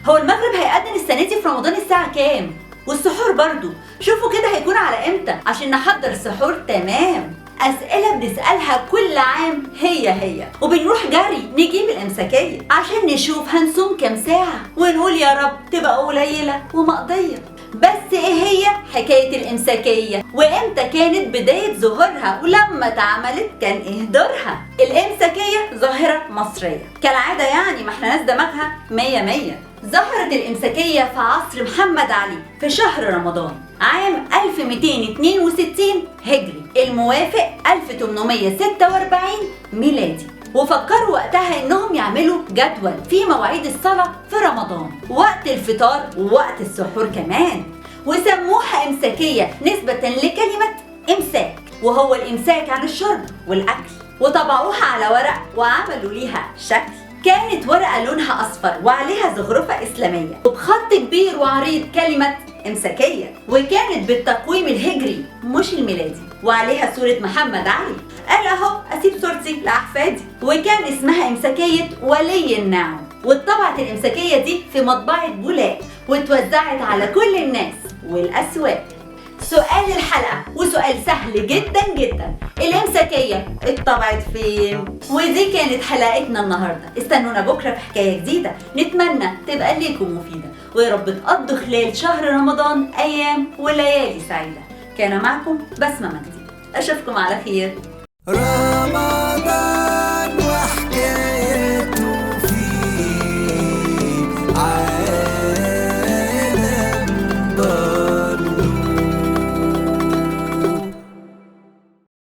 هو المغرب هيأذن السنة دي في رمضان الساعة كام؟ والسحور برضو شوفوا كده هيكون على امتى عشان نحضر السحور تمام. أسئلة بنسألها كل عام هي وبنروح جري نجيب الإمساكية عشان نشوف هنصوم كام ساعة ونقول يا رب تبقى قليلة ومقضية. بس ايه هي حكاية الإمساكية؟ وامتى كانت بداية ظهورها؟ ولما اتعملت كان ايه دورها؟ الإمساكية ظاهرة مصرية كالعادة، يعني ما احنا ناس دماغها 100. ظهرت الإمساكية في عصر محمد علي في شهر رمضان عام 1262 هجري الموافق 1846 ميلادي. وفكروا وقتها انهم يعملوا جدول في مواعيد الصلاة في رمضان، وقت الفطار ووقت السحور كمان، وسموها إمساكية نسبة لكلمة إمساك، وهو الإمساك عن الشرب والأكل. وطبعوها على ورق وعملوا ليها شكل. كانت ورقة لونها أصفر وعليها زخرفة إسلامية وبخط كبير وعريض كلمة إمساكية، وكانت بالتقويم الهجري مش الميلادي، وعليها صورة محمد علي. قال أهو أسيب صورتي لأحفادي. وكان اسمها إمساكية ولي النعم. واتطبعت الإمساكية دي في مطبعة بولاق واتوزعت على كل الناس والأسواق. سؤال الحلقة وسؤال سهل جدا، الإمساكية اتطبعت فين؟ ودي كانت حلقتنا النهاردة. استنونا بكرة في حكاية جديدة نتمنى تبقى ليكم مفيدة، ويا رب تقضوا خلال شهر رمضان أيام وليالي سعيدة. كان معكم بسمة مجدي، أشوفكم على خير.